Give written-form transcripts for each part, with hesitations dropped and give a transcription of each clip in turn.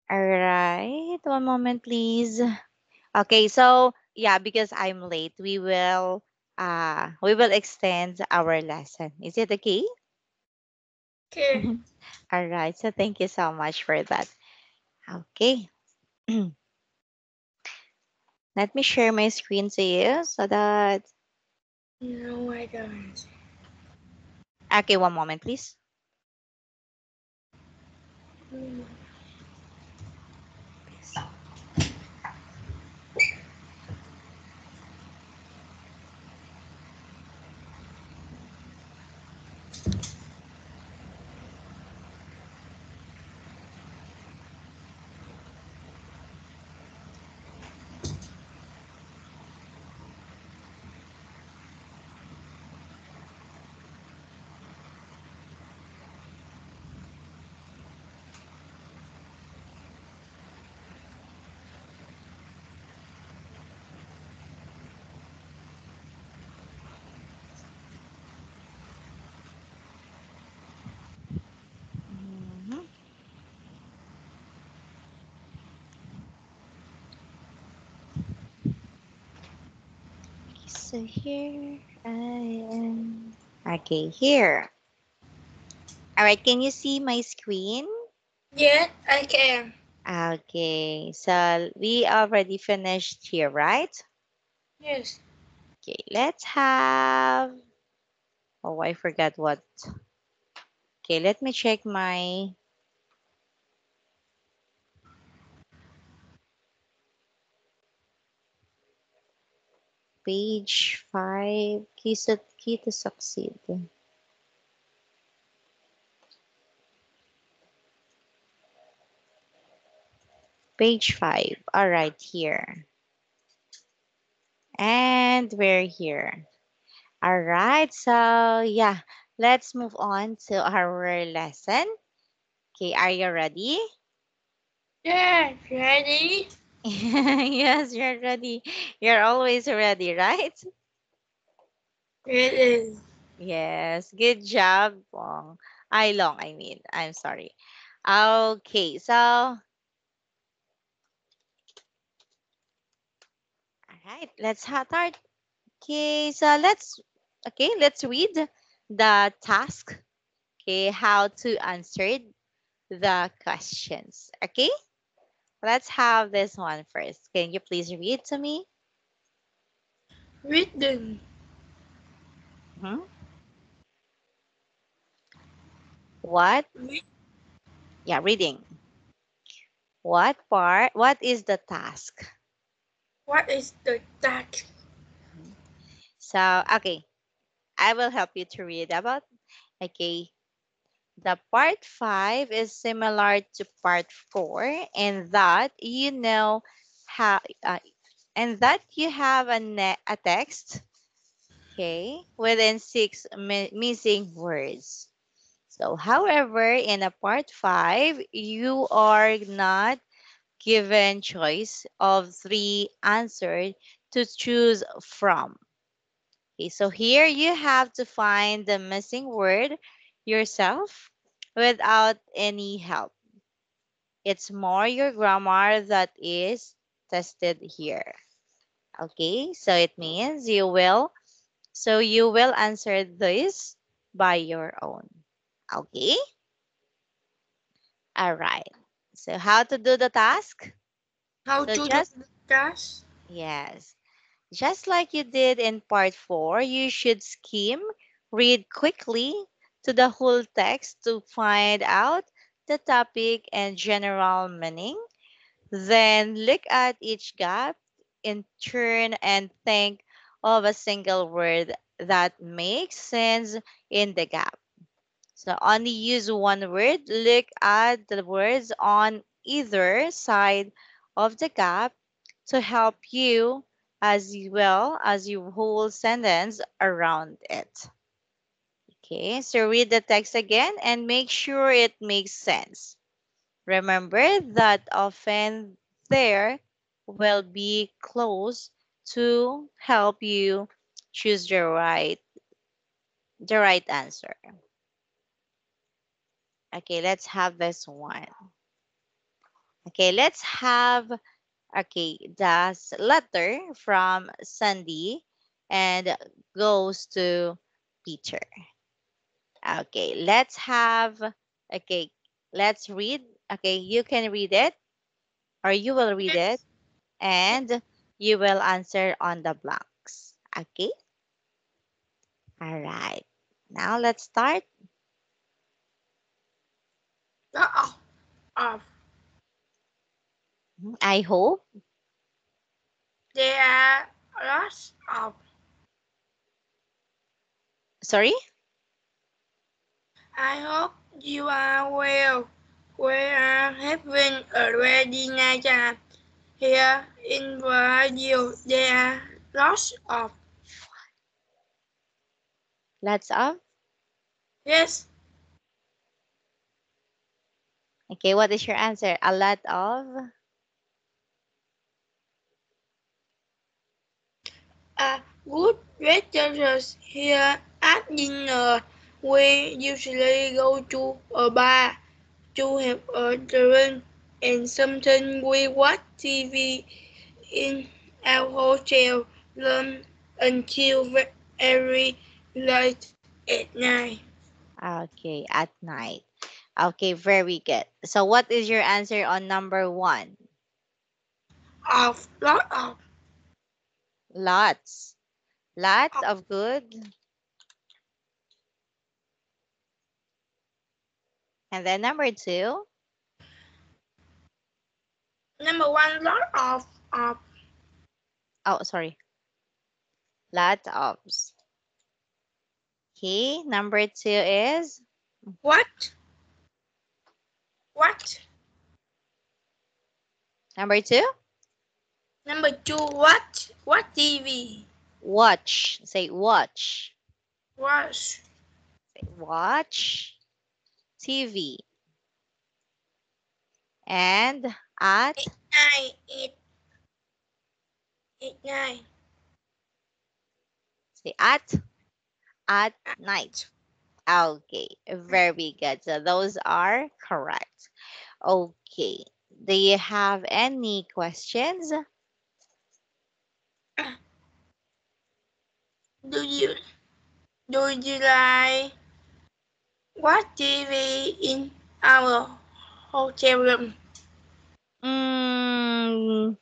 All right. One moment, please. Okay, so yeah, because I'm late, we will extend our lesson. Is it okay? Okay. All right. So thank you so much for that. Okay. Let me share my screen to you so that No, I don't. okay, one moment, please. Mm. Mhm. So here I am. Okay, here. All right, can you see my screen? Yeah, I can. Okay, so we already finished here, right? Yes. Okay, let's have. Oh, I forgot what. Okay, let me check my page 5. Key to succeed. Page 5. All right, here. And we're here. All right, so yeah, let's move on to our lesson. Okay, are you ready? Yeah, ready? Yes, you're ready. You're always ready, right? It is. Yes, good job, Long. I mean. I'm sorry. Okay, so, all right, let's start. Okay, let's read the task. Okay, how to answer the questions. Okay, let's have this one first. Can you please read to me? Read them. Mhm. What? Read. Yeah, reading. What is the task? What is the task? Mhm. So, okay, I will help you to read about. Okay, the part 5 is similar to part 4 in that how and that you have a text, okay, within six missing words. So, however, in a part 5, you are not given choice of three answers to choose from. Okay, so here you have to find the missing word yourself without any help. It's more your grammar that is tested here. Okay, so it means you will answer this by your own. Okay? All right. So how to do the task? How So to do just the task? yes, just like you did in part 4, you should skim, read quickly to the whole text to find out the topic and general meaning. Then look at each gap in turn and think of a single word that makes sense in the gap. So only use one word. Look at the words on either side of the gap to help you as well as your whole sentence around it. Okay, so read the text again and make sure it makes sense. Remember that often there will be clues to help you choose the right answer. Okay, let's have this one. Okay, let's have, okay, the letter from Sandy and goes to Peter. Okay, let's have, okay, let's read. Okay, you can read it or you will read it Yes. and you will answer on the blanks. Okay, all right. Now let's start. Lot of. I hope. There are lots of. Sorry? I hope you are well. We are having a ready night here in Brazil. There are lots of. Lots of. Yes. Okay, what is your answer? A lot of. A good restaurant here at dinner. We usually go to a bar to have a drink and sometimes we watch TV in our hotel room until very late at night. Okay, at night. Okay, very good. So what is your answer on number one? Of lot of. Lots. Lots Of. of good. And then number two. Number one, lot of. Oh, sorry. Lots of. Okay, number two is What? What? number two. Number two, what? What TV? Watch. Say watch. Watch. Say watch TV. And at Nine. Nine. say at night. Okay, very good. So those are correct. Okay. Do you have any questions? Do you like watch TV in our hotel room? Mm,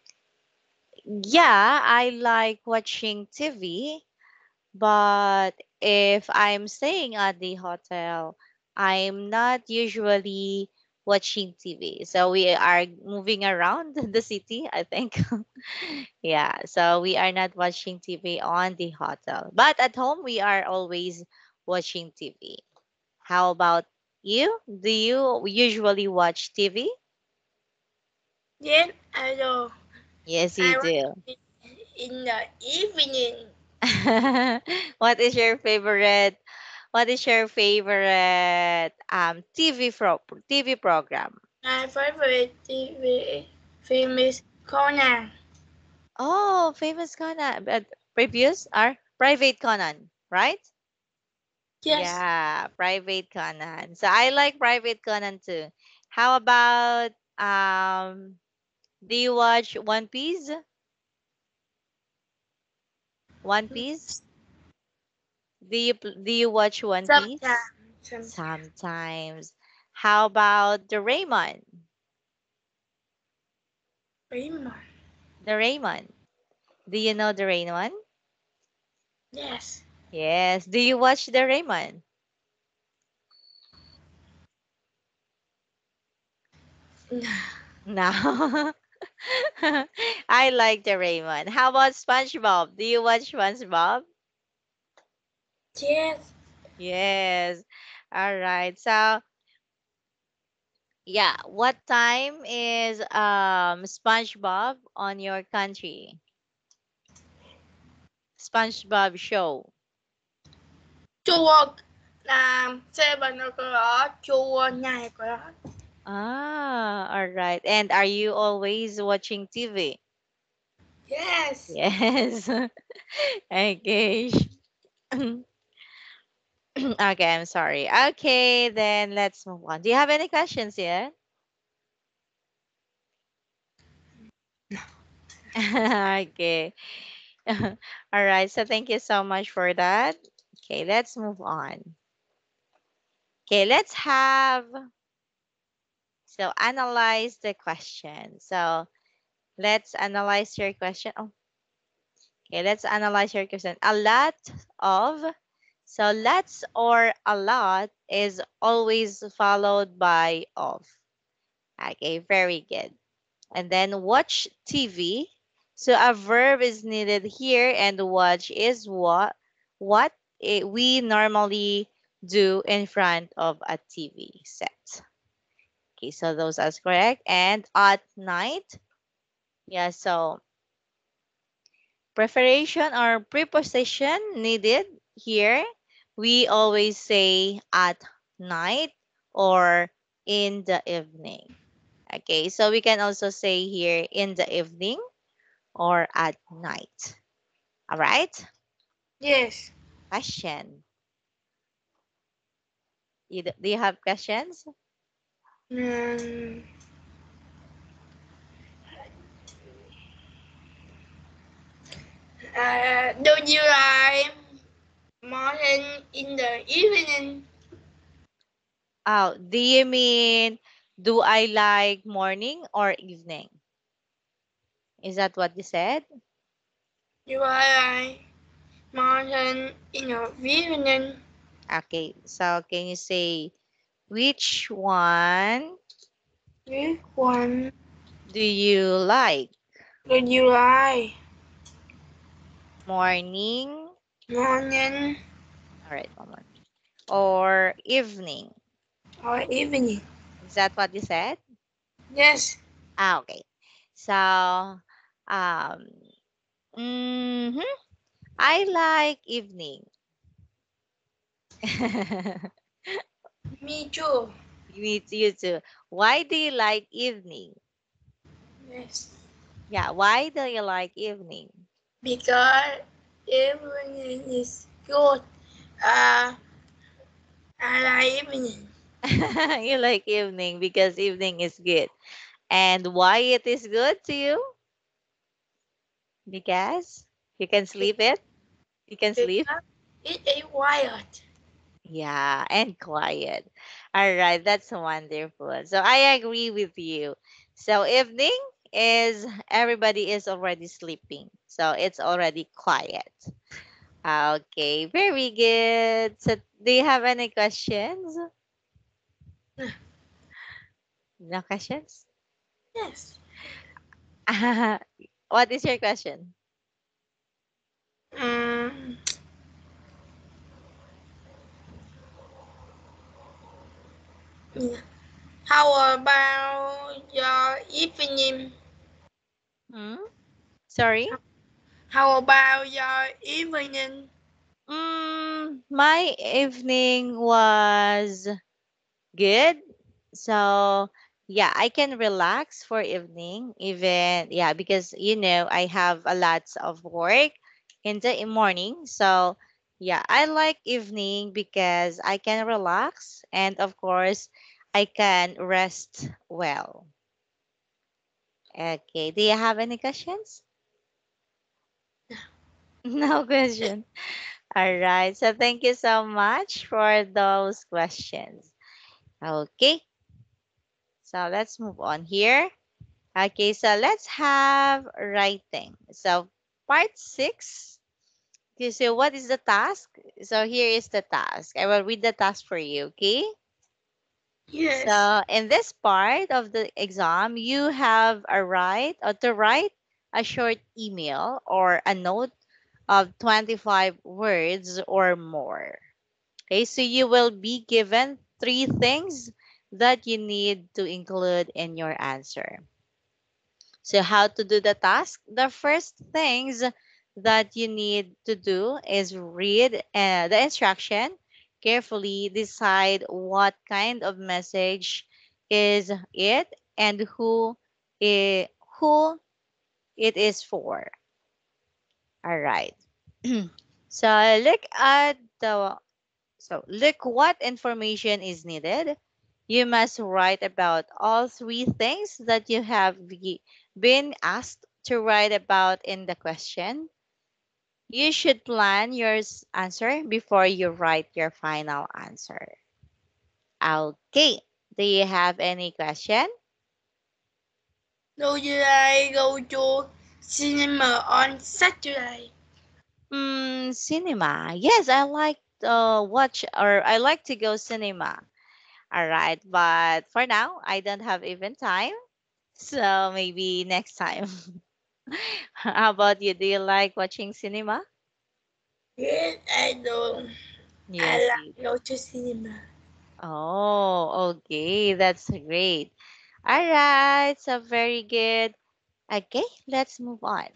yeah, I like watching TV, but if I'm staying at the hotel, I'm not usually watching TV. So we are moving around the city, I think. Yeah, so we are not watching TV on the hotel. But at home, we are always watching TV. How about you? Do you usually watch TV? Yes, I do. Yes, you I watch do. it in the evening. What is your favorite? What is your favorite TV program? My favorite TV film is Conan. Oh, famous Conan. Previous are Private Conan, right? Yes, Yeah, Private Conan. So I like Private Conan too. How about do you watch One Piece? One Piece? Do you watch One Piece? sometimes. Sometimes. Sometimes. How about the Raymond? Raymond. The Raymond. Do you know the Raymond? Yes. Yes. Do you watch the Raymond? No. I like the Raymond. How about SpongeBob? Do you watch SpongeBob? Yes. Yes. All right. So, yeah, what time is SpongeBob on your country? SpongeBob show. Chua làm 7 o'clock. Chua 9 o'clock. Ah, all right. And are you always watching TV? Yes. Yes. Okay. Okay, I'm sorry. Okay, then let's move on. Do you have any questions yet? Okay. All right. So thank you so much for that. Okay, let's move on. Okay, let's have analyze the question. So let's analyze your question. Oh, okay, let's analyze your question. A lot of, so lots or a lot is always followed by of. Okay, very good. And then watch TV. So a verb is needed here, and watch is we normally do in front of a TV set. Okay, so those are correct. And at night, yeah, so preparation or preposition needed here. We always say at night or in the evening. Okay, so we can also say here in the evening or at night. All right? Yes. Question. Do you have questions? Um, do you like morning in the evening? Oh, do you mean do I like morning or evening? Is that what you said? Do I like morning in the evening? Okay, so can you say which one Which one do you like? do you like? Morning, Morning all right, moment, or evening? or evening? Is that what you said? Yes. Ah, okay. So, mhm, I like evening. Me too. Me too, you too. Why do you like evening? Yes. Yeah, why do you like evening? Because evening is good. Uh, I like evening. You like evening because evening is good. And why it is good to you? Because you can sleep it. You can sleep. Because it is quiet. Yeah, and quiet. All right, that's wonderful. So I agree with you. So evening is everybody is already sleeping. So it's already quiet. Okay, very good. So do you have any questions? No questions? Yes. What is your question? Um, yeah. How about your evening? Hmm? Sorry? How about your evening? My evening was good. So, yeah, I can relax for evening even yeah, because I have a lot of work in the morning. So, yeah, I like evening because I can relax and of course I can rest well. Okay, do you have any questions? No question. All right. So thank you so much for those questions. Okay. So let's move on here. Okay. So let's have writing. So part 6. Okay. So what is the task? So here is the task. I will read the task for you. Okay. Yes. So in this part of the exam, you have a right or to write a short email or a note of 25 words or more. Okay, so you will be given 3 things that you need to include in your answer. So, how to do the task? The first things that you need to do is read the instruction carefully, decide what kind of message is it and who it is for. All right. So look at the So, look what information is needed. You must write about all 3 things that you have been asked to write about in the question. You should plan your answer before you write your final answer. Okay. Do you have any question? Do you like go to cinema on Saturday? Cinema. Yes, I like watch or I like to go cinema. All right, but for now, I don't have even time. So maybe next time. How about you? Do you like watching cinema? Yes, I do. I Yes, you. like go to cinema. Oh, okay. That's great. All right. So very good. Okay, let's move on.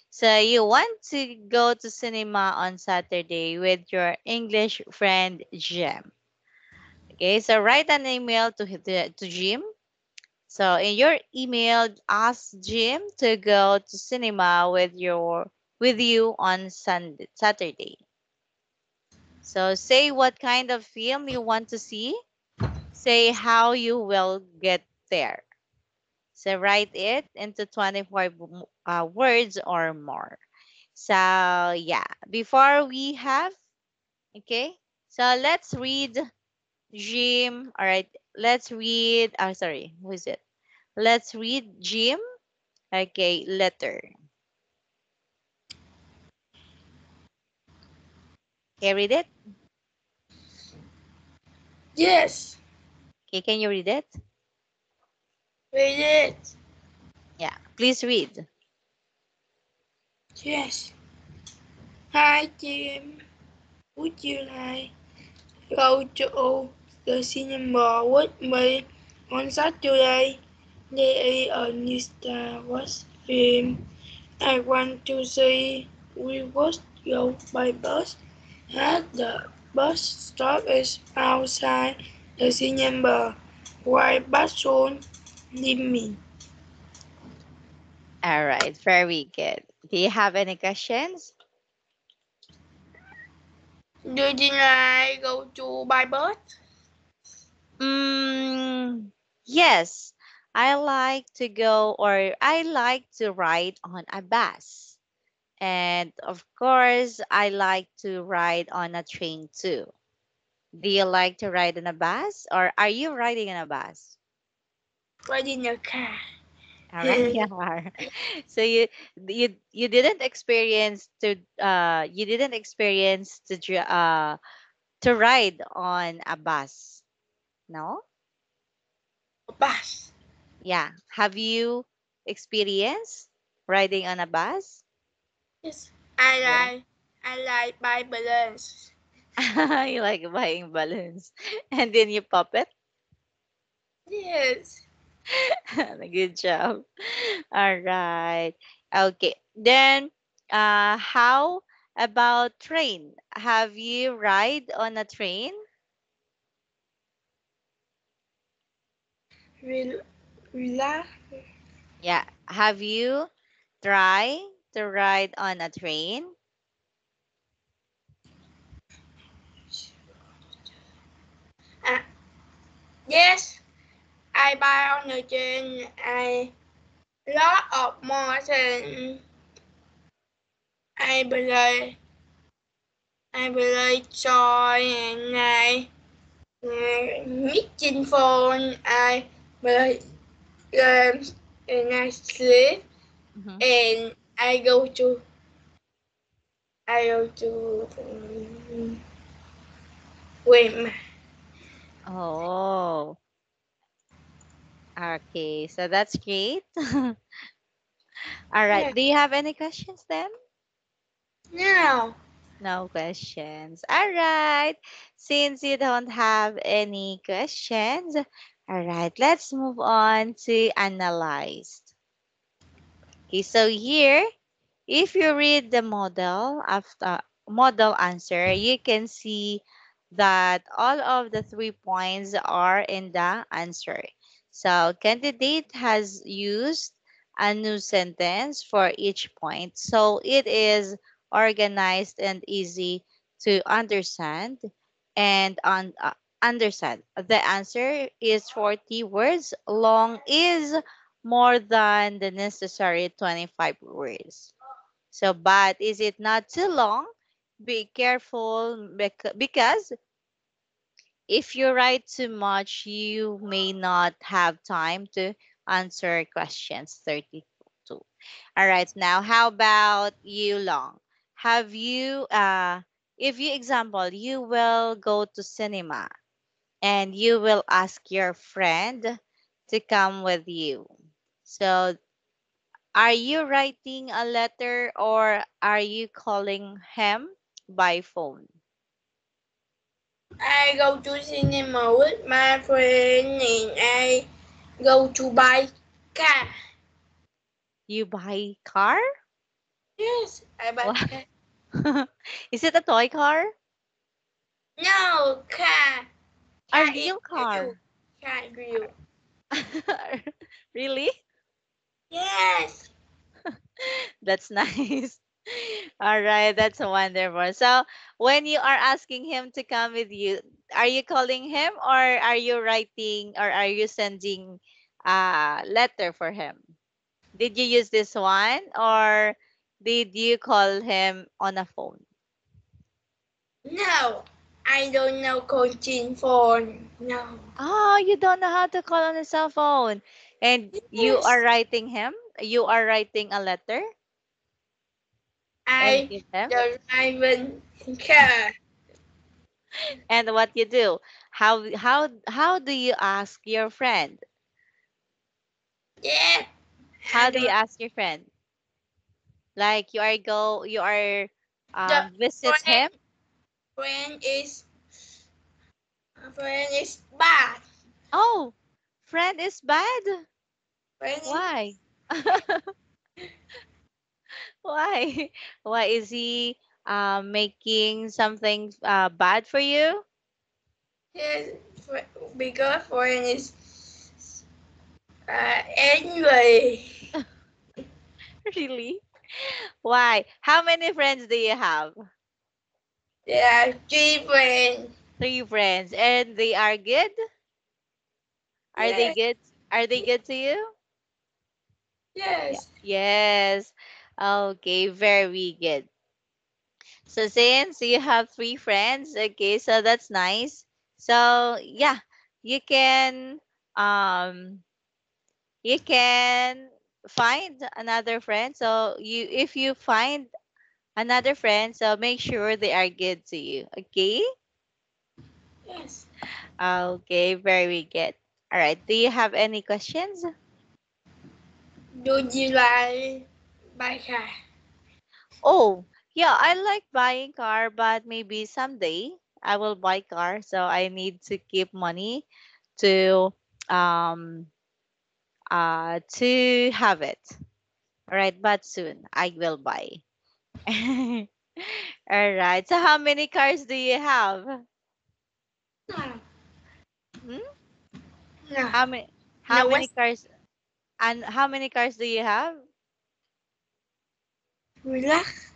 So you want to go to cinema on Saturday with your English friend Jem. Okay, so write an email to Jim. So in your email, ask Jim to go to cinema with you on Saturday. So say what kind of film you want to see. Say how you will get there. So write it into 24 words or more. So yeah, before we have, okay, so let's read Jim. All right, let's read. Sorry, who is it? Let's read Jim. Okay, letter. Okay, read it. Yes, Okay, can you read it? read it. Yeah, please read. Yes. Hi, Jim. Would you like go to the cinema with me on Saturday? There is a new Star Wars film I want to see. We must go by bus. At the bus stop is outside the cinema. Why bus soon leave me? All right, very good. Do you have any questions? Do you like go to by bus? Mm, yes, I like to go or I like to ride on a bus. And of course, I like to ride on a train too. Do you like to ride on a bus or are you riding on a bus? Ride in your car. All right, you are. So you didn't experience to ride on a bus, no? Bus. Yeah. Have you experienced riding on a bus? Yes. Well, I like buy balloons. you like buying balloons and then you pop it. Yes. Good job. All right. Okay. Then, how about train? Have you ride on a train? Rel- Relax. Yeah. Have you try to ride on a train? Ah, yes. I buy on the train. I lot of more than I believe. I believe joy and meeting phone. I believe games and I sleep Mhm. and I go to wait. Oh, okay. So that's great. All right. Yeah. Do you have any questions then? Now. No questions. All right. Since you don't have any questions, all right, let's move on to analyze. Okay, so here, if you read the model answer, you can see that all of the 3 points are in the answer. So candidate has used a new sentence for each point. So it is organized and easy to understand understand. The answer is 40 words. Long is more than the necessary 25 words. So, but is it not too long? Be careful because if you write too much, you may not have time to answer questions 32. All right, now how about you, Long? Have you, if you example, you will go to cinema and you will ask your friend to come with you. So, are you writing a letter or are you calling him by phone? I go to cinema with my friend and I go to buy car. You buy car? Yes, I buy What? car. Is it a toy car? No, car. A Car is real you. car? Car you. Really? Yes. That's nice. All right, that's wonderful. So, when you are asking him to come with you, are you calling him or are you writing or are you sending a letter for him? Did you use this one or did you call him on a phone? No, I don't know coaching phone. No. Oh, you don't know how to call on a cell phone. And you are Yes. writing him? You are writing a letter and I give him? don't even care. And what you do? How do you ask your friend? Yeah. I How do you don't. ask your friend? Like you are The visit friend, him? friend is bad. Oh, friend is bad? Friend is Why? Why? Why is he making something bad for you? yes, because friend is anyway. Really? Why? How many friends do you have? There are three friends. Three friends. And they are good? Are they Yes, good? Are they good to you? Yeah. yes, Yes. Okay, very good. So since you have three friends, okay, so that's nice. So yeah, you can um you can find another friend. So if you find another friend, so make sure they are good to you. Okay? yes. Okay, very good. All right. Do you have any questions? Do you like buy car? Oh, yeah, I like buying car, but maybe someday I will buy car. So I need to keep money to um to have it. All right, but soon I will buy. All right. So how many cars do you have? No, Hmm? no. How many how No, many what's cars and how many cars do you have? relax?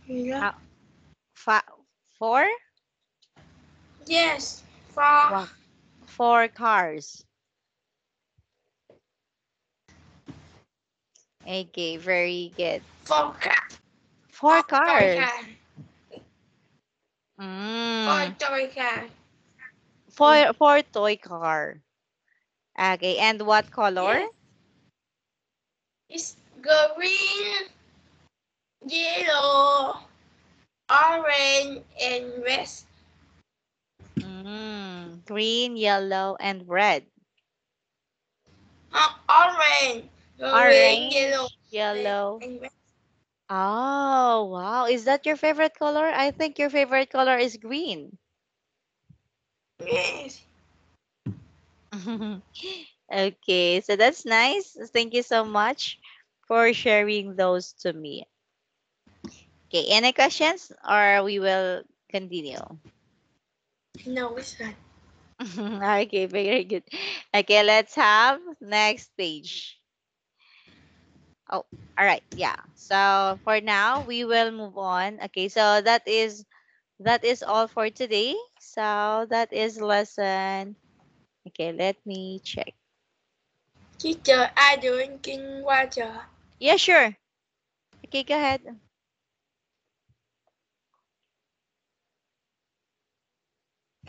Relax. How, five, four? Yes, for Wow. Four cars. Okay, very good. car. Four Toy car. cars. For Mm. toy car. For toy car. Okay, and what color? Yes, it's green, yellow, orange, and red. Green, yellow, and red. Orange, green, yellow, Orange, yellow. and red. Oh, wow. Is that your favorite color? I think your favorite color is green. Yes. Okay, so that's nice. Thank you so much for sharing those to me. Okay, any questions or we will continue? No, it's not. Okay, very good. Okay, let's have next page. Oh, all right. Yeah. So for now, we will move on. Okay, so that is all for today. So that is lesson. Okay, let me check. Teacher, I drinking water. Yeah, sure. Okay, go ahead.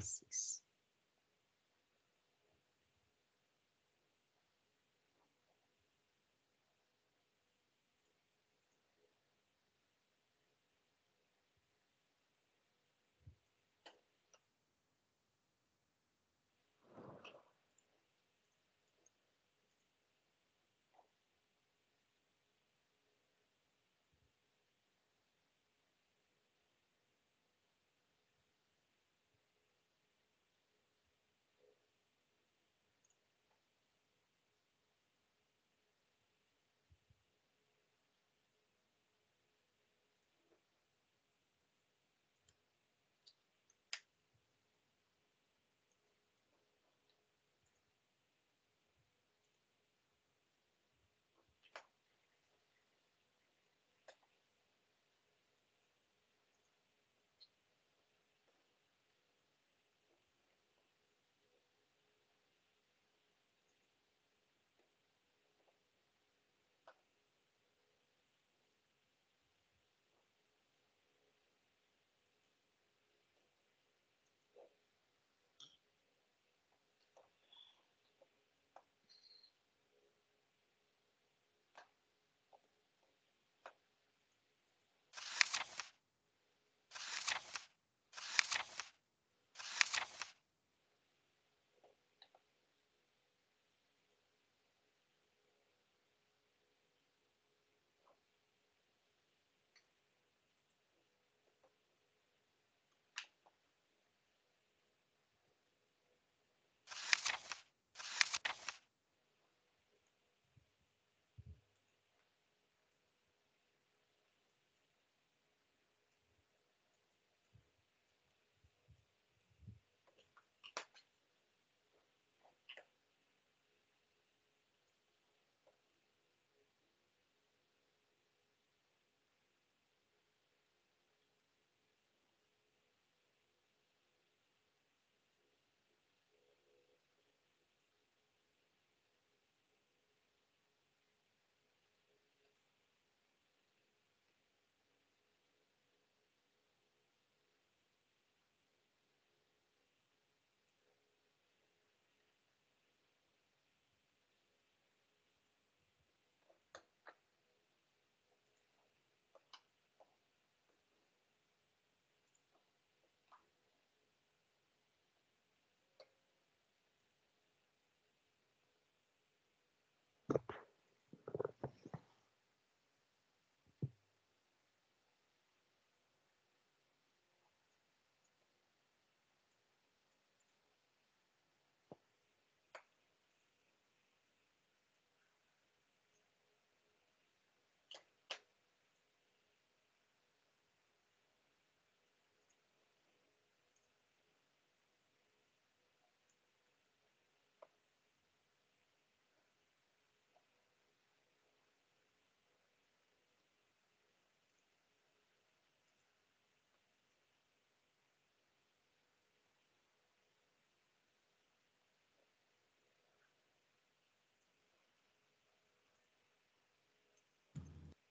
Six.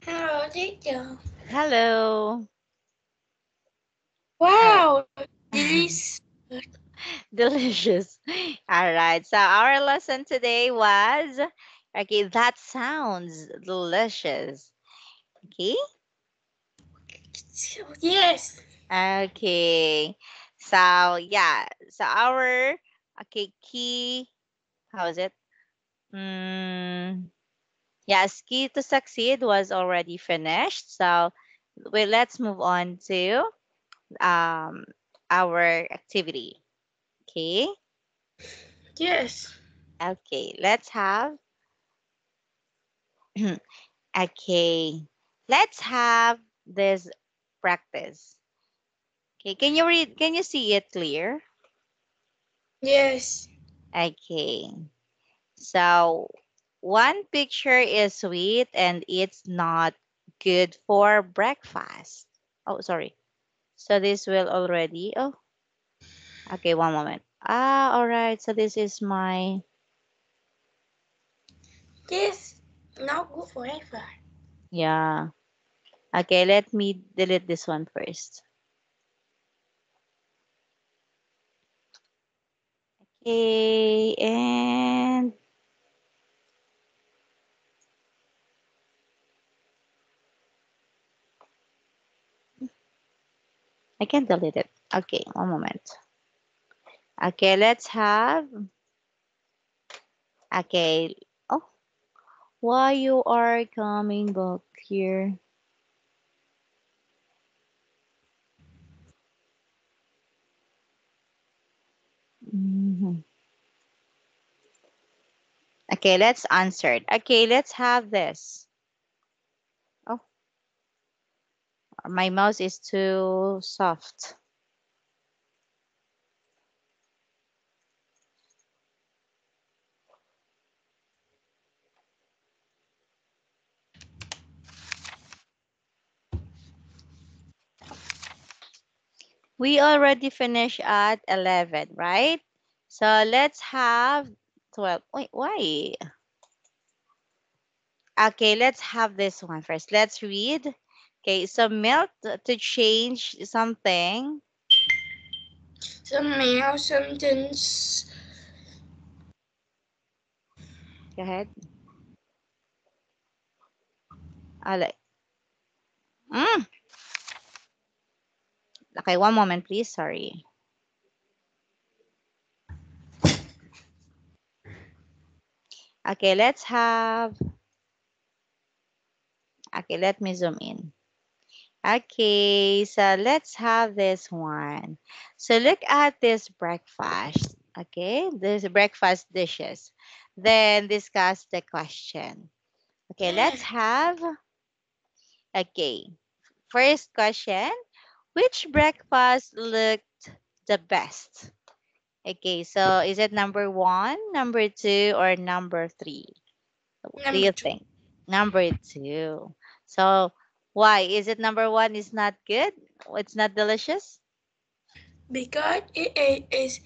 Hello, teacher. Hello. All right. Wow, delicious. Delicious. All right. So our lesson today was okay, that sounds delicious. Okay. Yes. Okay. So yeah. So our okay key. How is it? Yes, key to succeed was already finished. So let's move on to um our activity. Okay. Yes. Okay. Let's have okay. Let's have this practice. Okay. Can you read? Can you see it clear? Yes. Okay. So one picture is sweet and it's not good for breakfast. Oh, sorry. So this will already. Oh, okay. One moment. Ah, all right. So this is my. Yes, not good forever. Yeah. Okay, let me delete this one first. Okay, and I can delete it. Okay, one moment. Okay, let's have. Okay. Oh, why you are coming back here? Mhm. Okay, let's answer it. Okay, let's have this. Oh, my mouse is too soft. We already finished at 11, right? So let's have 12. Wait, why? Okay, let's have this one first. Let's read. Okay, so milk to change something. Some mail sentence. Go ahead. Like, mm. Okay, one moment, please. Sorry. Okay, let's have. Okay, let me zoom in. Okay, so let's have this one. So look at this breakfast. Okay, this breakfast dishes. Then discuss the question. Okay, Yeah. let's have. Okay, first question. Which breakfast looked the best? Okay, so is it number one, number two, or number three? What do Number you two. think? Number two. So why? Is it number one is not good? It's not delicious? Because it is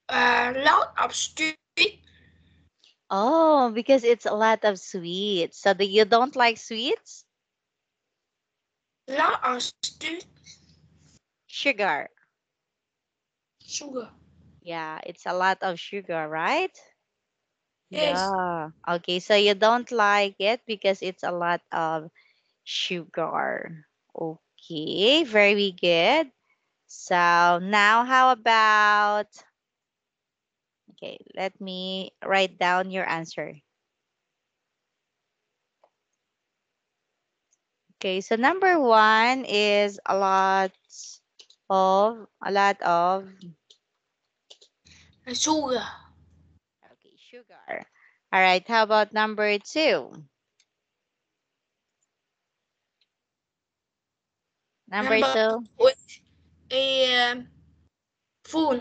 a lot of street. Oh, because it's a lot of sweets. So you don't like sweets? Lot of street Sugar. sugar. Yeah, it's a lot of sugar, right? Yes. Yeah. Okay, so you don't like it because it's a lot of sugar. Okay, very good. So now how about, okay, let me write down your answer. Okay, so number one is a lot of Sugar. okay, sugar. All right, how about number two? Number Number two, with a full.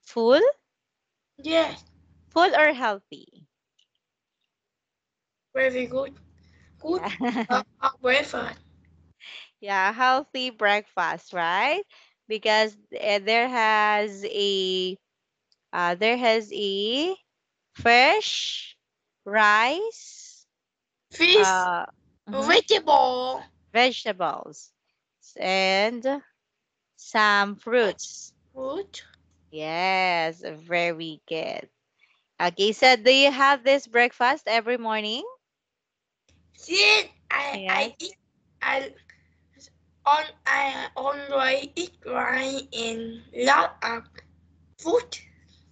full? Yes. Full or healthy? Very good. Good Yeah. breakfast. Yeah, healthy breakfast, right? Because there has a fresh rice, Fish. uh, mhm, Vegetable. vegetables, and some fruits. Fruit. Yes, very good. Okay, so do you have this breakfast every morning? Yes. Yes. I eat. I always eat rice and lot of food.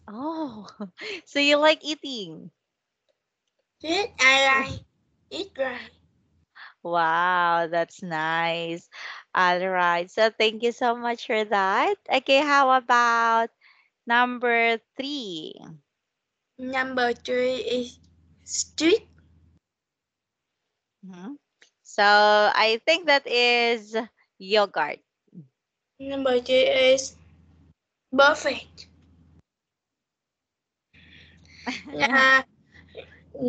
Oh, so you like eating? Yes, I like eat rice. Wow, that's nice. All right, so thank you so much for that. Okay, how about number three? Number three is street. Mhm. So I think that is yogurt. Number three is buffet. Là thì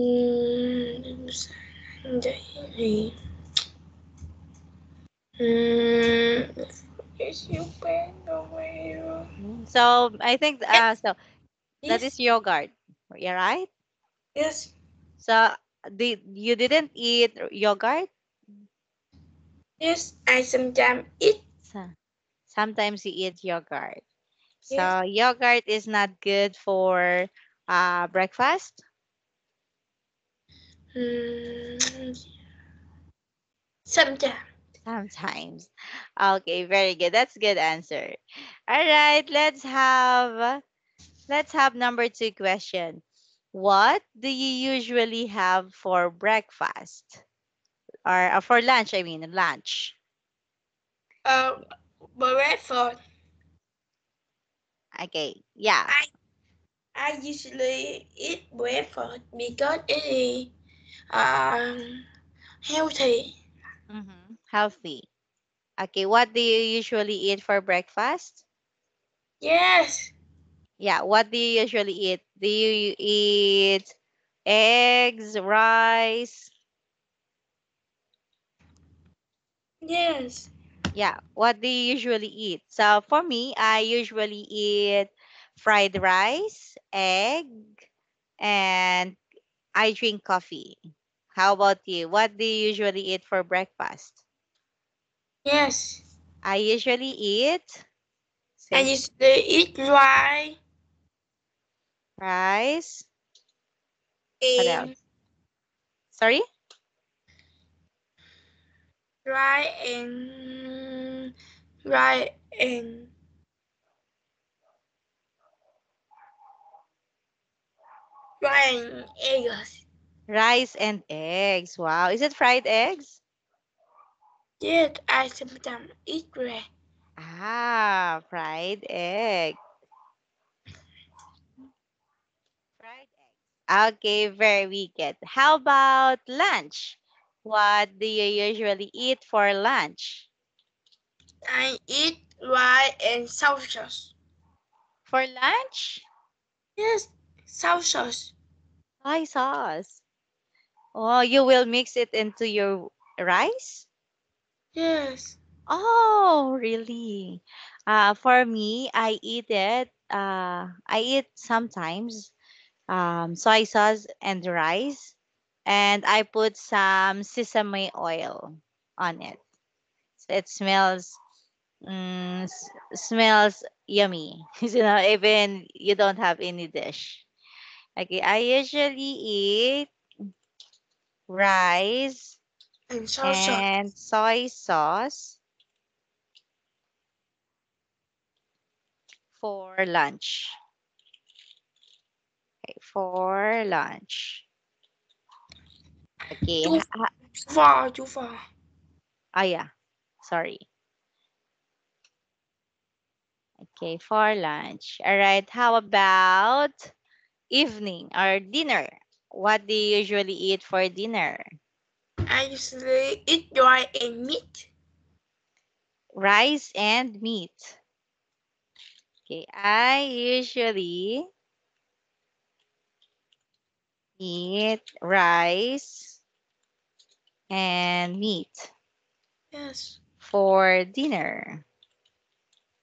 is you been away? Mhm. So I think Yes, so that yes, is yogurt. Yeah, right? yes. So you didn't eat yogurt? Yes, I sometimes eat. So, sometimes you eat yogurt. Yes. So yogurt is not good for breakfast? Mm, sometimes. Sometimes. Okay, very good. That's a good answer. All right, let's have number 2 question. What do you usually have for breakfast? Or for lunch, I mean, lunch. Uh, breakfast. Okay, yeah. I I usually eat breakfast because it is healthy. Healthy. Okay, what do you usually eat for breakfast? Yes, Yeah, what do you usually eat? Do you eat eggs, rice? yes, Yeah, what do you usually eat? So for me, I usually eat fried rice, egg, and I drink coffee. How about you? What do you usually eat for breakfast? yes. I usually eat, I say, usually eat rice. What and else? Sorry? rice and rice and rice and eggs. Rice and eggs. Wow. Is it fried eggs? Yes, I sometimes eat rice. Ah, fried egg. Fried eggs. Okay, very good. How about lunch? What do you usually eat for lunch? I eat rice and sausages. For lunch? Yes, sausages. Soy sauce. Oh, you will mix it into your rice? Yes, Oh, really? For me, I eat it. I eat sometimes soy sauce and rice, and I put some sesame oil on it. So it smells yummy. Even you don't have any dish. Okay, I usually eat rice and sausage. and soy sauce for lunch. Okay, for lunch. Okay. Too, too far, too far. Yeah. Sorry. Okay, for lunch. All right. How about evening or dinner? What do you usually eat for dinner? I usually eat rice and meat. Rice and meat. Okay, I usually eat rice and meat Yes, for dinner.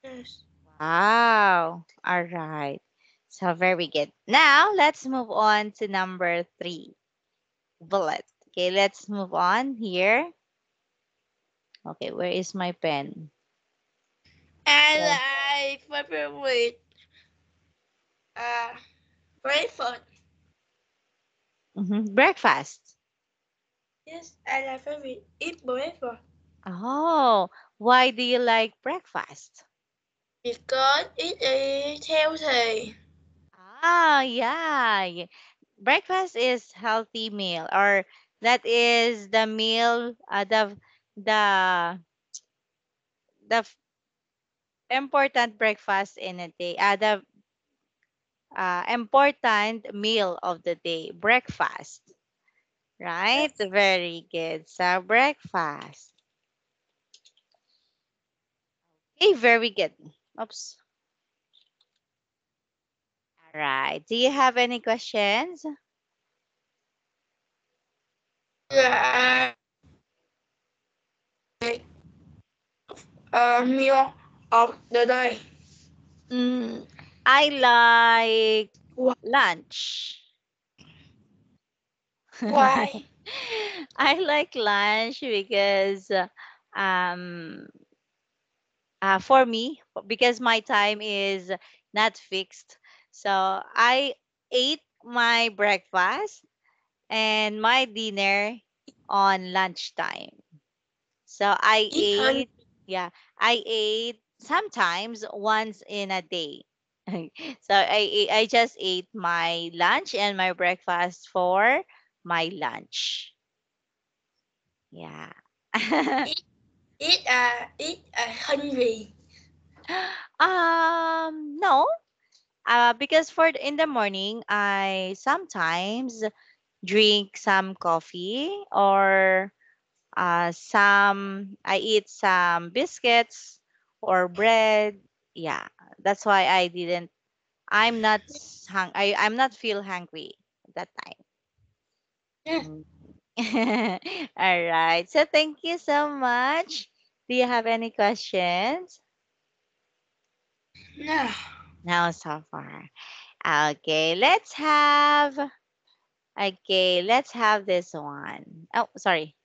yes. Wow. All right. So very good. Now let's move on to number 3. Bullet. Okay, let's move on here. Okay, where is my pen? So, I like favorite uh breakfast. breakfast. Yes, I like favorite eat breakfast Oh, why do you like breakfast? because it is healthy. Yeah. Breakfast is healthy meal, or that is the meal, the the f- important breakfast in a day. The important meal of the day, breakfast. Right? Yes, Very good. So breakfast. Okay, very good. Oops. All right. Do you have any questions? like meal of the day. Mm, I like Wow. lunch. Why? I like lunch because um for me, because my time is not fixed. So I ate my breakfast and my dinner on lunchtime. So I Eat honey. ate, yeah, I ate sometimes once in a day. So I just ate my lunch and my breakfast for my lunch. Yeah. Eat, eat hungry. No, because in the morning I sometimes drink some coffee or I eat some biscuits or bread. Yeah, that's why I'm not feel hungry that time. Yeah. Mm. All right. So thank you so much. Do you have any questions? No. No, so far. Okay, let's have this one. Oh, sorry.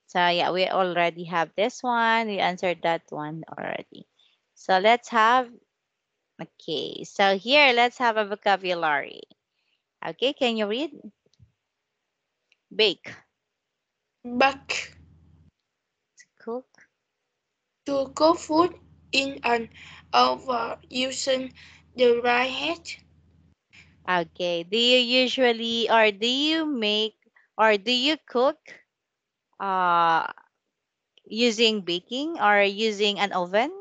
So yeah, we already have this one. We answered that one already. So let's have okay. So here let's have a vocabulary. Okay, can you read? Bake, But cook. to cook food in an oven using the right heat. Okay. Do you usually or do you make or do you cook uh using baking or using an oven?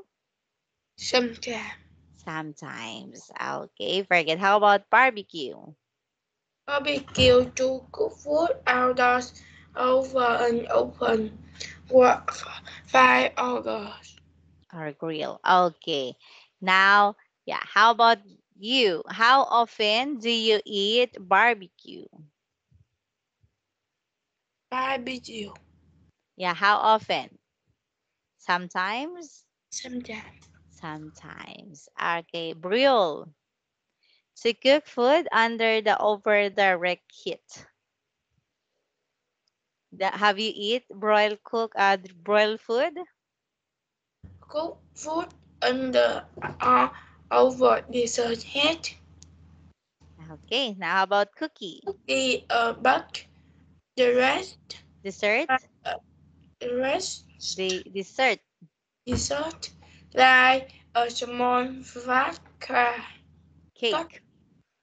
Sometimes Sometimes. Okay, very good. How about barbecue barbecue to cook food outdoors over an open wa- fire or gas. or grill? Okay. Now, yeah, how about you? How often do you eat barbecue? Barbecue. Yeah, how often? Sometimes? Sometimes Sometimes. Okay, grill. To cook food under the over direct heat. Have you eat broiled food? cook food under uh, over desert heat. Okay, now how about cookie? The but the rest Dessert? uh, the rest The dessert. dessert like a small flat cut Cake.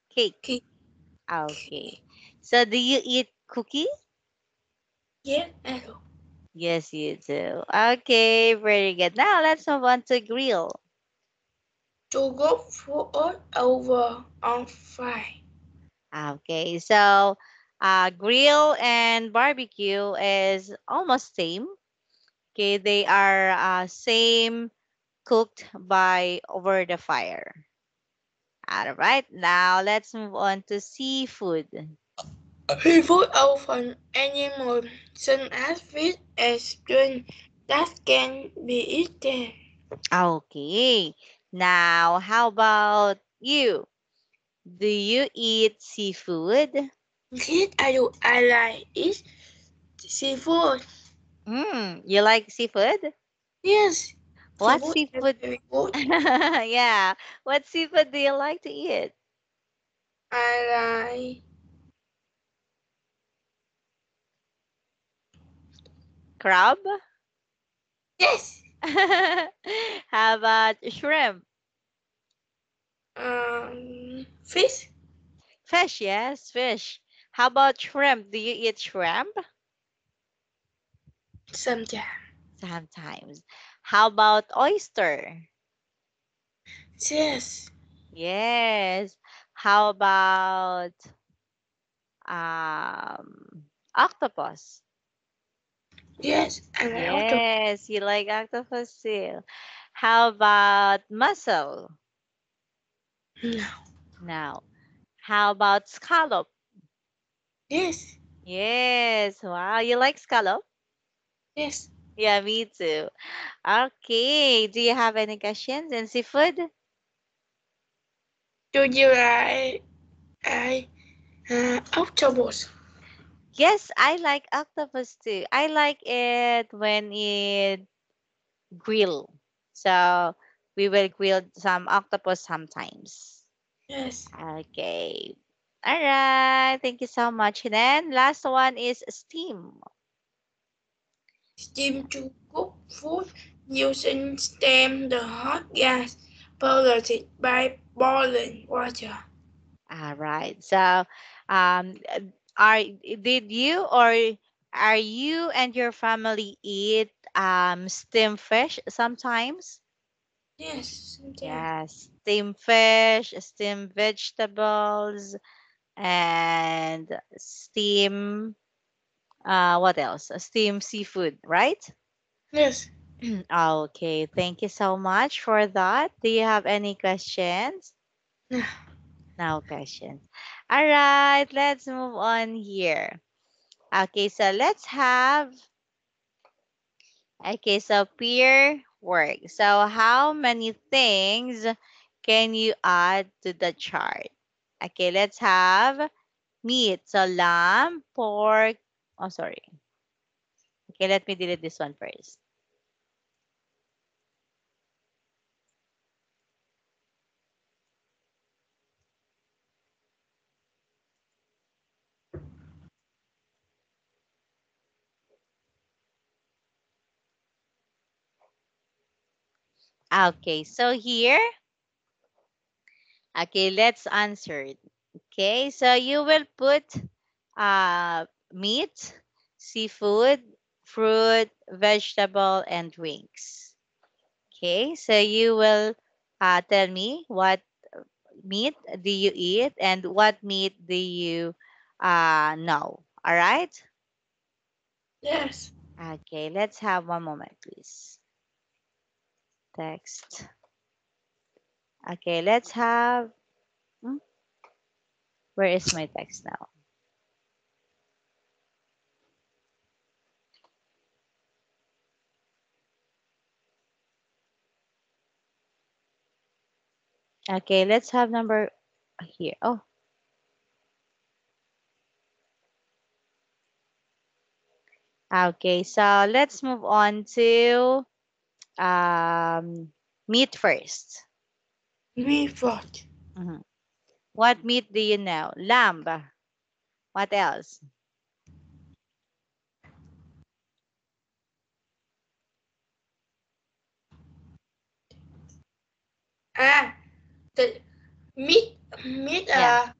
Cake. cake. Okay. So do you eat cookie? Yeah, hello. Yes, you do. Okay, very good. Now let's move on to grill. To go food over on fire. Okay, so grill and barbecue is almost same. Okay, they are same cooked by over the fire. All right, now let's move on to seafood. People often animal such as fish and shrimp that can be eaten. Okay, now how about you? Do you eat seafood? This I like is seafood. You like seafood? Yes, What seafood is seafood? very good. Yeah, what seafood do you like to eat? I like Crab? yes. How about shrimp? Fish Fish, yes, fish. How about shrimp? Do you eat shrimp? sometimes. Sometimes. How about oyster? Yes, Yes. How about octopus? yes, I like auto. Yes, you like octopus too. How about mussel? No. Now, how about scallop? Yes, Yes. Wow, you like scallop? yes. Yeah, me too. Okay. Do you have any questions in seafood? Do you like octopus? Yes, I like octopus too. I like it when it grill. So we will grill some octopus sometimes. Yes. Okay. All right. Thank you so much. And then last one is steam. Steam to cook food using steam the hot gas produced by boiling water. All right. So, are did you or are you and your family eat steamed fish sometimes? Yes, sometimes. Yes, steamed fish, steamed vegetables, and steam what else? Steamed seafood, right? Yes. Okay, thank you so much for that. Do you have any questions? No. No questions. All right, let's move on here. Okay, so let's have, okay, so peer work. So how many things can you add to the chart? Okay, let's have meat. So lamb, pork. Oh, sorry. Okay, let me delete this one first. Okay, so here, okay, let's answer it. Okay, so you will put meat, seafood, fruit, vegetable, and drinks. Okay, so you will tell me what meat do you eat and what meat do you know. All right? Yes. Okay, let's have one moment, please. Text. Okay, let's have. hmm, Where is my text now? Okay, let's have number here. Oh, okay. So let's move on to meat first. Me first. Mhm. What meat do you know? Lamb. What else? Ah, the meat Yeah,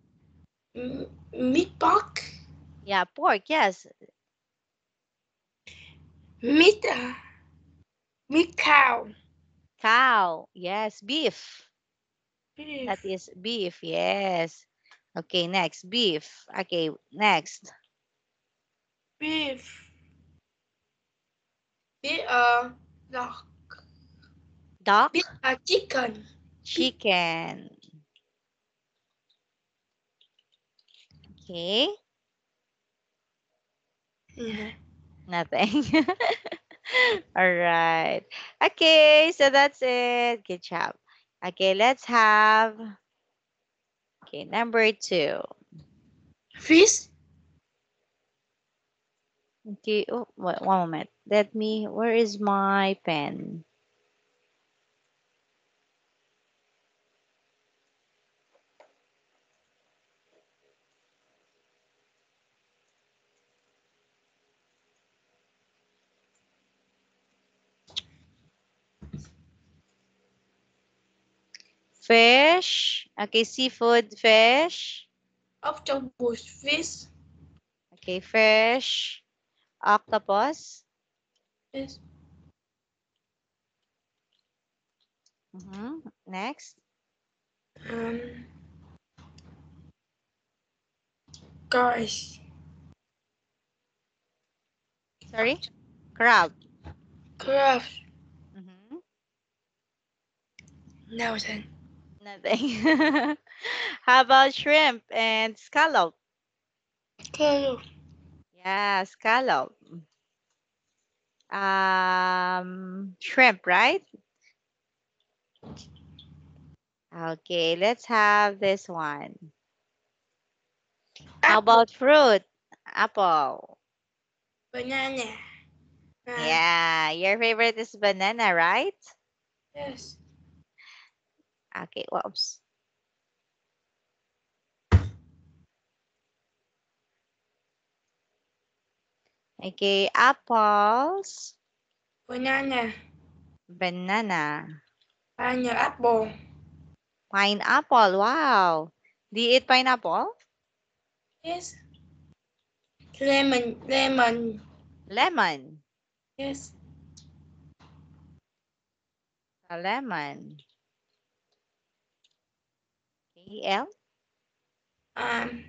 meat pork. yeah, pork. Yes, Meat meat cow. cow. Yes, beef. That Beef. is beef. Yes. Okay, next beef. Okay, next Beef. Beef dog. Beef duck, chicken. Beef. chicken. Okay, Yeah. nothing. All right. Okay, so that's it. Good job. Okay, let's have. Okay, number two. Fish. Okay, oh, one moment. Let me. Where is my pen? Fish. Okay, seafood, fish. Octopus. Fish. Okay, fish. Octopus. Yes. Next. Um. Guys. Sorry? Crab. Crab. Mm-hmm. Nothing. Nothing. How about shrimp and scallop? Crab. Yeah, scallop. Shrimp, right? Okay, let's have this one. How Apple. about fruit? Apple. Banana. Yeah, your favorite is banana, right? Yes. Okay, whoops. Okay, apples, Banana. banana, Pineapple. pineapple. Wow. Do you eat pineapple? Yes. Lemon. Lemon. Lemon. Yes. A lemon. Okay, L. Um.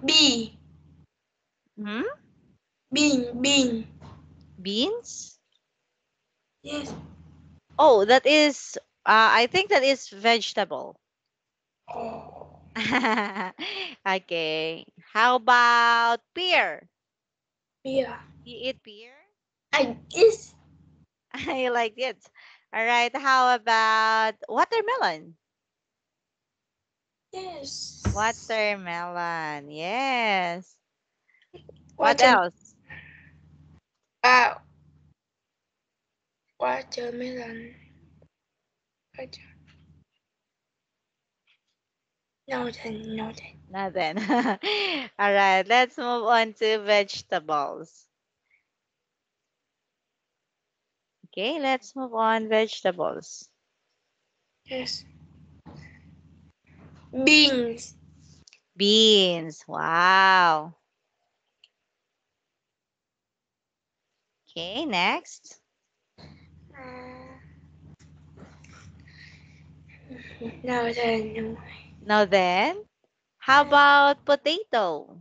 Bee. Hmm? Bean. Bean. Beans? Yes. Oh, that is, I think that is vegetable. Oh. Okay. How about pear? Yeah. You eat pear? I yes. I like it. All right. How about watermelon? Yes. Watermelon. Yes. What Water. else? Uh. Watermelon. Water. Nothing. Nothing. Nothing. All right. Let's move on to vegetables. Okay. Let's move on vegetables. Yes. Beans. Beans. Wow. Okay. Next. Uh, nothing. No. Now then, how about potato?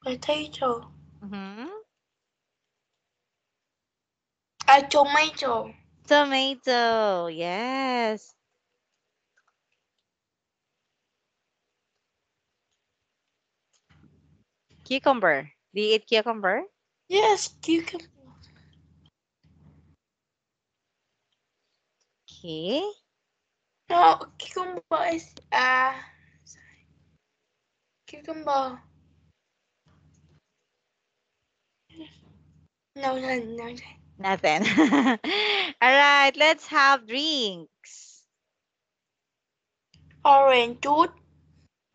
Potato. Mm-hmm. A tomato. Tomato. Yes. Cucumber. Do you eat cucumber? Yes, cucumber. Okay. No, cucumber is cucumber. Nothing. Nothing. Nothing. All right, let's have drinks. Orange juice.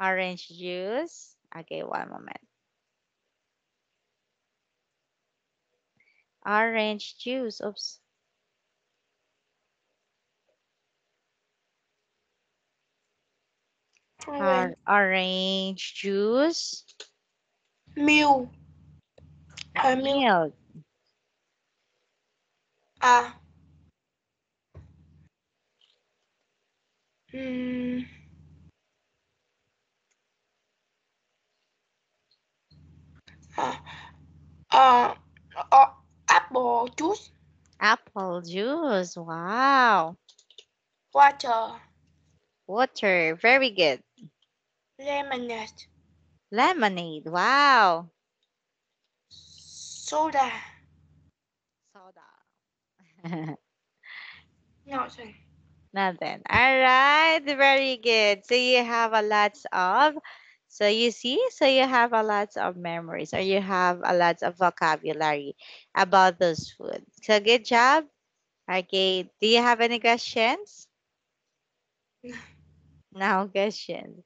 Orange juice. Okay, one moment. Orange juice. Oops. Orange Orange juice. milk. Milk. Milk. Uh, mm, uh, uh, uh, apple juice. Apple juice. Wow. Water. Water. Very good. Lemonade. Lemonade. Wow. Soda. Soda. Nothing. Nothing. All right. Very good. So you have a lots of, so you see, so you have a lots of memories or you have a lots of vocabulary about those food. So good job. Okay. Do you have any questions? No questions.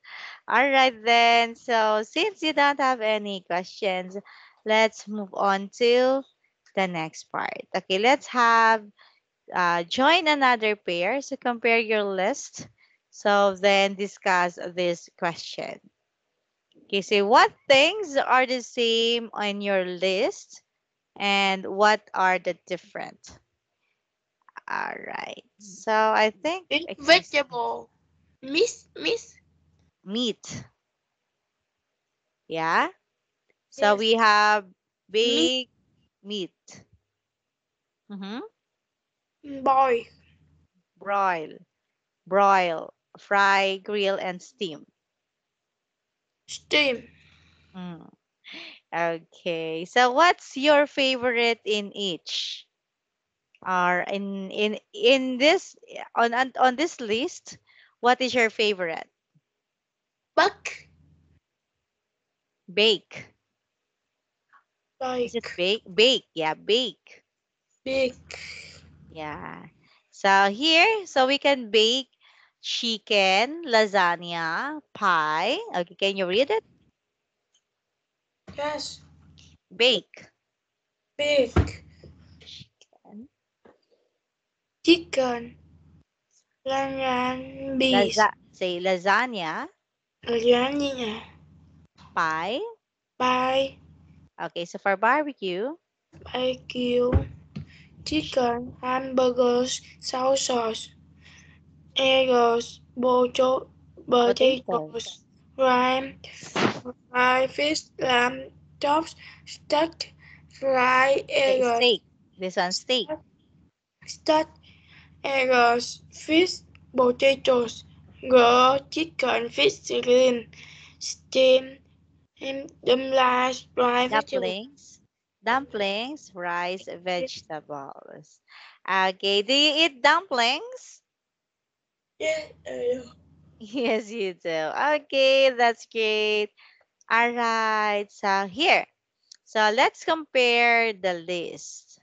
All right then. So since you don't have any questions, let's move on to the next part. Okay. Let's have join another pair. So compare your list. So then discuss this question. Okay, so what things are the same on your list and what are the different? All right. So I think It's it is vegetable. Miss. meat. Yeah. So Yes. we have Miss big meat. Mm-hmm. boy. Broil, broil, fry, grill, and steam. Steam. Mm. Okay. So what's your favorite in each? Or in this on this list, what is your favorite? Bắc, Bake. Is it like, bake? Bake. Yeah, bake. big, Yeah. So here, so we can bake chicken, lasagna, pie. Okay, can you read it? yes, Bake. big, Chicken. chicken, beef, Say lasagna, lasagna, pie. pie, Okay, so for barbecue, barbecue, chicken, hamburgers, sauce, eggs, potato. potatoes, rice, fried fish, lamb, chops, steak, fried Okay, eggs, steak. This one, steak. steak, eggs, fish, potatoes, grilled chicken, fish, green, steam, and dumplings, fried vegetable. Dumplings. Dumplings, rice, vegetables. Okay, do you eat dumplings? Yeah, Yes, you do. Okay, that's great. All right, so here. So let's compare the list.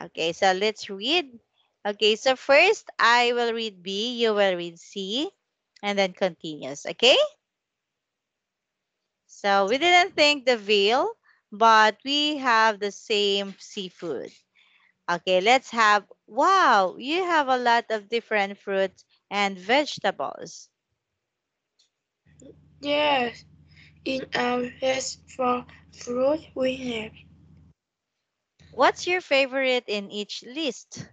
Okay, so let's read. Okay, so first I will read B, you will read C, and then continues. Okay? So we didn't think the veal, but we have the same seafood. Okay, let's have, wow, you have a lot of different fruits and vegetables. yes. In our list for fruit, we have What's your favorite in each list?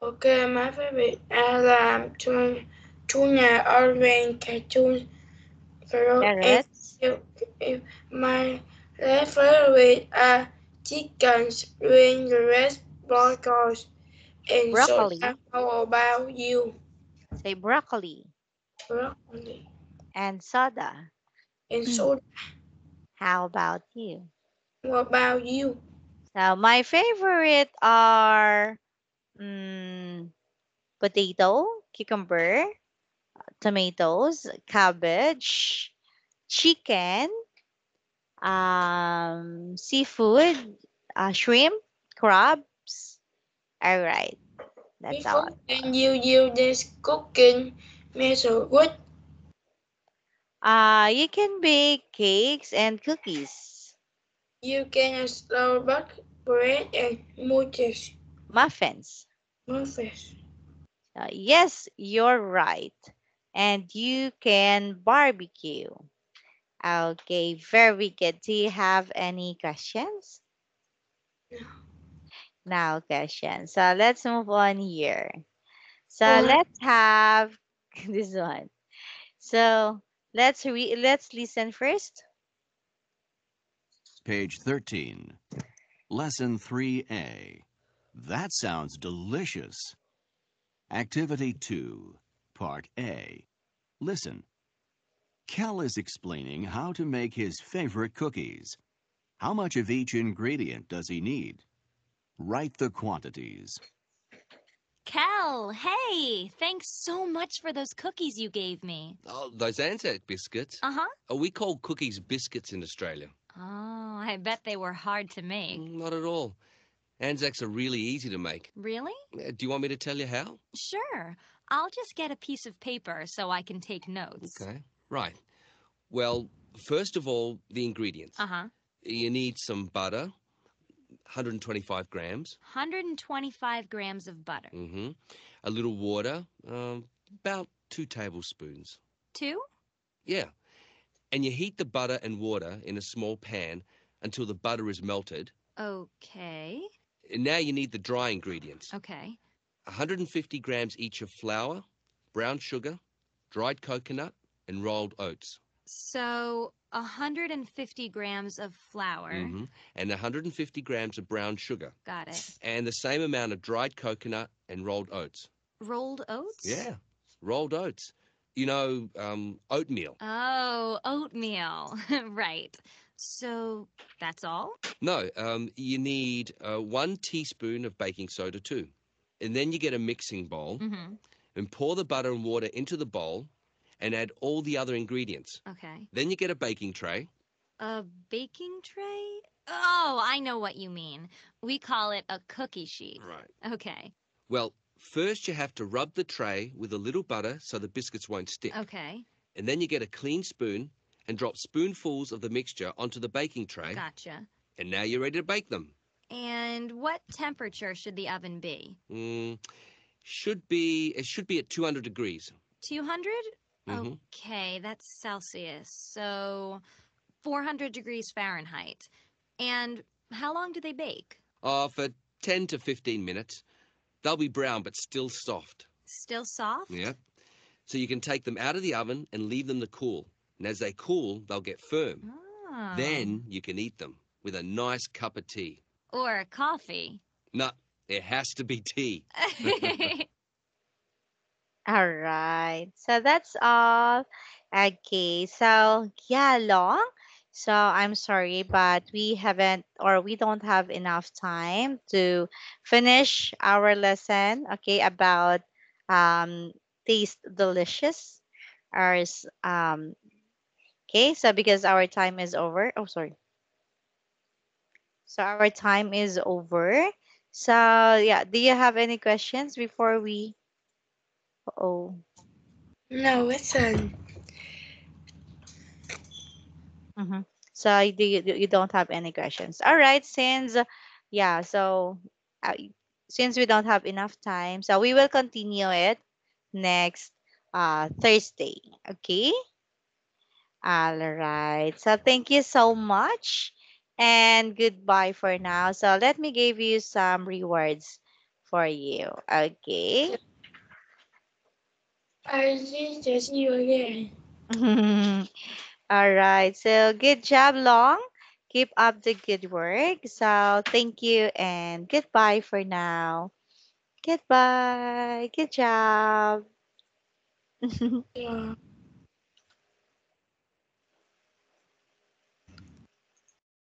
okay, my favorite are tuna, orange, cartoon, carrot, and Carrots, milk. My last favorite are chicken, spring, rice, broccoli, and soda. broccoli, How about you? say broccoli, Broccoli and soda. and soda. How about you? What about you? So my favorite are mm, potato, cucumber, tomatoes, cabbage, chicken, seafood, shrimp, crabs. All right, that's all. Before can you use this cooking method? What You can bake cakes and cookies, you can store back bread and muches. muffins. Muffins. Yes, you're right. And you can barbecue. Okay, very good. Do you have any questions? No questions. So let's move on here. So Or let's have this one. So let's listen first. Page 13. Lesson 3A. That sounds delicious. Activity 2, Part A. Listen. Kel is explaining how to make his favorite cookies. How much of each ingredient does he need? Write the quantities. Cal, hey, thanks so much for those cookies you gave me. Oh, those Anzac biscuits. Uh-huh. We call cookies biscuits in Australia. Oh, I bet they were hard to make. Not at all. Anzacs are really easy to make. Really? Do you want me to tell you how? Sure. I'll just get a piece of paper so I can take notes. Okay. Right. Well, first of all, the ingredients. Uh-huh. You need some butter, 125 grams. 125 grams of butter. Mm-hmm. A little water, about 2 tablespoons. 2? Yeah. And you heat the butter and water in a small pan until the butter is melted. Okay. And now you need the dry ingredients. Okay. 150 grams each of flour, brown sugar, dried coconut, and rolled oats. So, 150 grams of flour. Mm-hmm. And 150 grams of brown sugar. Got it. And the same amount of dried coconut and rolled oats. Rolled oats? Yeah, rolled oats. You know, oatmeal. Oh, oatmeal. Right. So, that's all? No, you need 1 teaspoon of baking soda too. And then you get a mixing bowl Mm-hmm. and pour the butter and water into the bowl and add all the other ingredients. Okay. Then you get a baking tray. A baking tray? Oh, I know what you mean. We call it a cookie sheet. Right. Okay. Well, first you have to rub the tray with a little butter so the biscuits won't stick. Okay. And then you get a clean spoon and drop spoonfuls of the mixture onto the baking tray. Gotcha. And now you're ready to bake them. And what temperature should the oven be? It should be at 200 degrees. 200? hmm Okay, that's Celsius. So 400 degrees Fahrenheit. And how long do they bake? For 10 to 15 minutes. They'll be brown but still soft. Still soft? Yeah. So you can take them out of the oven and leave them to cool. And as they cool, they'll get firm. Oh. Then you can eat them with a nice cup of tea. Or coffee. No, it has to be tea. All right. So that's all. Okay. So yeah, Long. So I'm sorry, but we haven't or we don't have enough time to finish our lesson, okay, about um taste delicious. Ours okay, so because our time is over. Oh, sorry. So our time is over. So yeah, do you have any questions before we oh No, listen. Mm-hmm. So you don't have any questions. All right, since yeah, so uh, since we don't have enough time, so we will continue it next Thursday. Okay? All right. So thank you so much and goodbye for now. So let me give you some rewards for you. Okay? I see to see you again. All right. So good job, Long. Keep up the good work. So thank you and goodbye for now. Goodbye. Good job. Yeah.